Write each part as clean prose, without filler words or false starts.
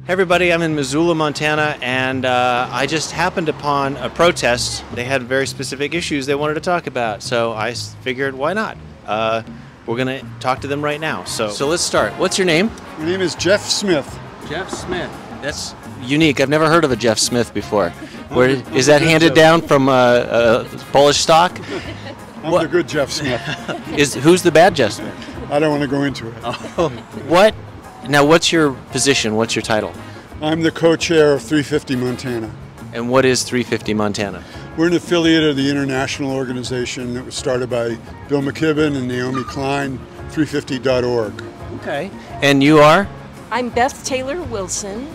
Hey everybody, I'm in Missoula, Montana, and I just happened upon a protest. They had very specific issues they wanted to talk about, so I figured, why not? We're going to talk to them right now. So let's start. What's your name? My name is Jeff Smith. Jeff Smith. That's unique. I've never heard of a Jeff Smith before. Where is that handed down from Polish stock? I'm the good Jeff Smith. Who's the bad Jeff Smith? I don't want to go into it. Oh, what? Now, what's your position? What's your title? I'm the co-chair of 350 Montana. And what is 350 Montana? We're an affiliate of the international organization that was started by Bill McKibben and Naomi Klein, 350.org. Okay. And you are? I'm Beth Taylor Wilson.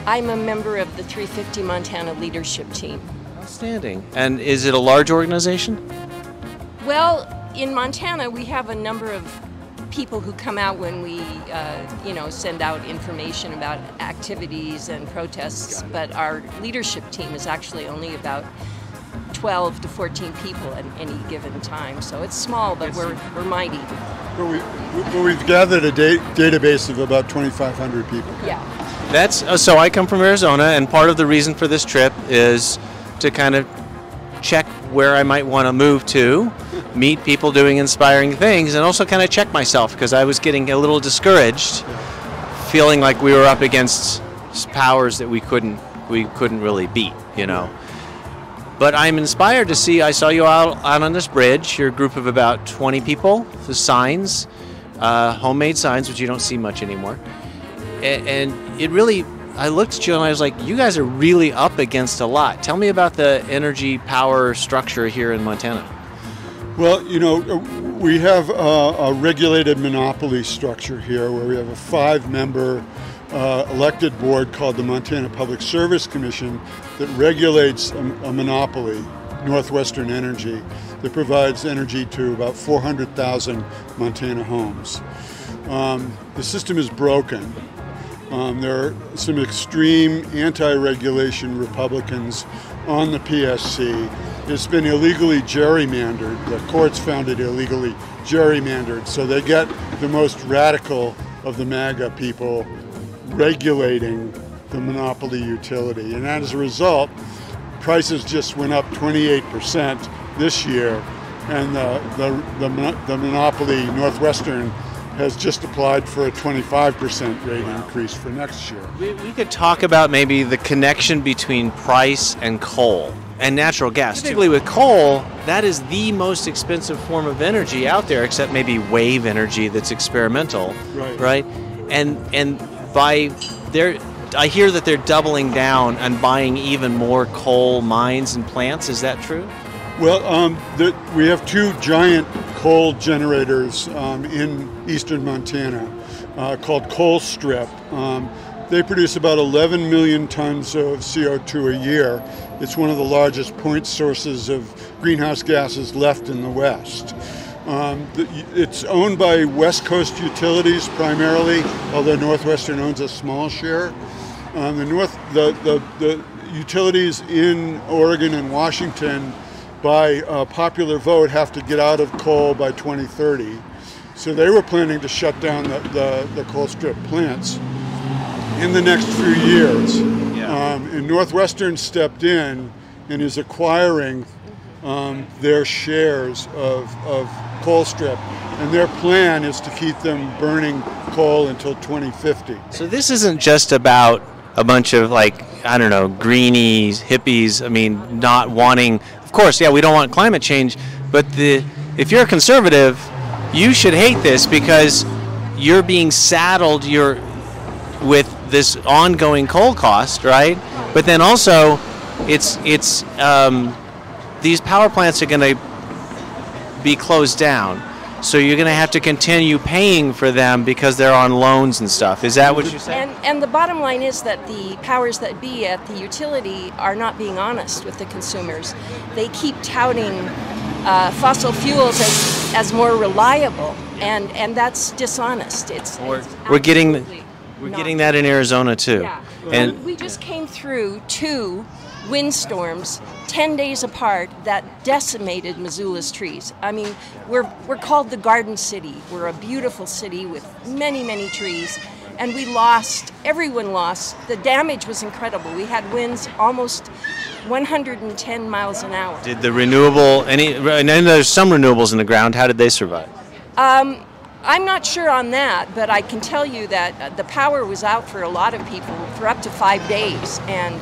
I'm a member of the 350 Montana leadership team. Outstanding. And is it a large organization? Well, in Montana, we have a number of people who come out when we, send out information about activities and protests, but our leadership team is actually only about 12 to 14 people at any given time. So it's small, but we're mighty. But we've gathered a database of about 2,500 people. Yeah. So I come from Arizona, and part of the reason for this trip is to kind of check where I might want to move to, meet people doing inspiring things, and also kind of check myself because I was getting a little discouraged, feeling like we were up against powers that we couldn't really beat, you know. But I'm inspired to see. I saw you out on this bridge. You're a group of about 20 people. The signs, homemade signs, which you don't see much anymore, and it really. I looked at you and I was like, you guys are really up against a lot. Tell me about the energy power structure here in Montana. Well, we have a regulated monopoly structure here where we have a 5-member elected board called the Montana Public Service Commission that regulates a monopoly, Northwestern Energy, that provides energy to about 400,000 Montana homes. The system is broken. There are some extreme anti-regulation Republicans on the PSC. It's been illegally gerrymandered. The courts found it illegally gerrymandered. So they get the most radical of the MAGA people regulating the monopoly utility. And as a result, prices just went up 28% this year. And the monopoly Northwestern has just applied for a 25% rate increase for next year. We could talk about maybe the connection between price and coal and natural gas. Particularly with coal, that is the most expensive form of energy out there, except maybe wave energy that's experimental, right? And by I hear that they're doubling down and buying even more coal mines and plants. Is that true? Well, we have 2 giant coal generators in eastern Montana called Coal Strip. They produce about 11 million tons of CO2 a year. It's one of the largest point sources of greenhouse gases left in the West. It's owned by West Coast utilities primarily, although Northwestern owns a small share. The utilities in Oregon and Washington, by popular vote, have to get out of coal by 2030. So they were planning to shut down the coal strip plants in the next few years. Yeah. And Northwestern stepped in and is acquiring their shares of coal strip. And their plan is to keep them burning coal until 2050. So this isn't just about a bunch of greenies, hippies, not wanting. Of course, yeah, we don't want climate change, but if you're a conservative, you should hate this because you're being saddled with this ongoing coal cost, right? But then also, these power plants are going to be closed down, so you're going to have to continue paying for them because they're on loans and stuff. Is that what you're saying? And the bottom line is that the powers that be at the utility are not being honest with the consumers. They keep touting fossil fuels as more reliable, and that's dishonest. We're getting that in Arizona too. Yeah. And we just came through 2 windstorms 10 days apart that decimated Missoula's trees. We're called the Garden City. We're a beautiful city with many, many trees. and everyone lost. The damage was incredible. We had winds almost 110 miles an hour. Did the renewable, and then there's some renewables in the ground, how did they survive? I'm not sure on that, but I can tell you that the power was out for a lot of people for up to 5 days. And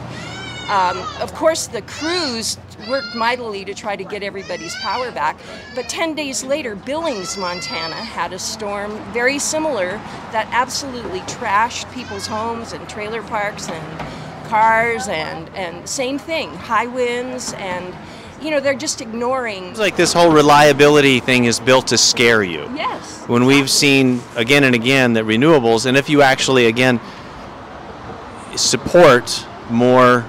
of course, the crews worked mightily to try to get everybody's power back. But 10 days later, Billings, Montana had a storm very similar that absolutely trashed people's homes and trailer parks and cars, and same thing, high winds, and they're just ignoring. It's like this whole reliability thing is built to scare you. Yes. When we've seen again and again that renewables, and if you actually again support more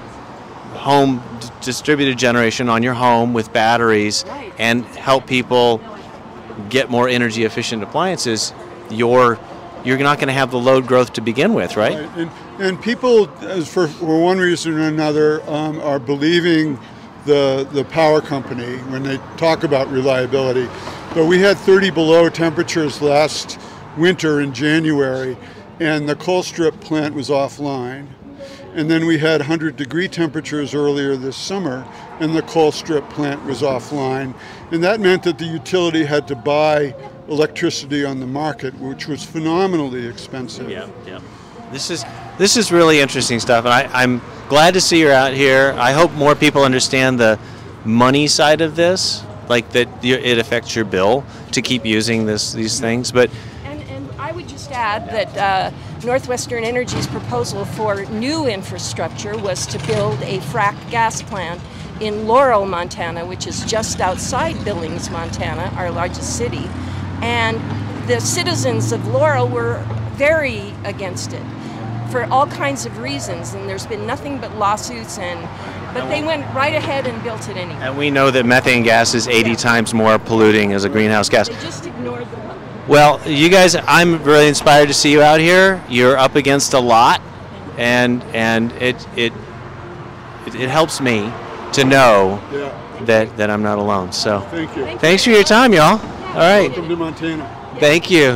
home distributed generation on your home with batteries, right, and help people get more energy efficient appliances, you're not going to have the load growth to begin with, right? And people, for one reason or another, are believing the power company when they talk about reliability. But we had 30 below temperatures last winter in January, and the coal strip plant was offline. And then we had 100-degree temperatures earlier this summer, and the coal strip plant was offline. And that meant that the utility had to buy electricity on the market, which was phenomenally expensive. Yeah. This is really interesting stuff, and I'm glad to see you're out here. I hope more people understand the money side of this, like that it affects your bill to keep using these things. But and I would just add that Northwestern Energy's proposal for new infrastructure was to build a fracked gas plant in Laurel, Montana, which is just outside Billings, Montana, our largest city. And the citizens of Laurel were very against it for all kinds of reasons, and there's been nothing but lawsuits, but they went right ahead and built it anyway. And we know that methane gas is 80 times more polluting as a greenhouse gas. They just ignored the public. Well, you guys, I'm really inspired to see you out here. You're up against a lot, and it helps me to know that I'm not alone. So Thank you. thanks for your time, y'all. All right. Welcome to Montana. Thank you.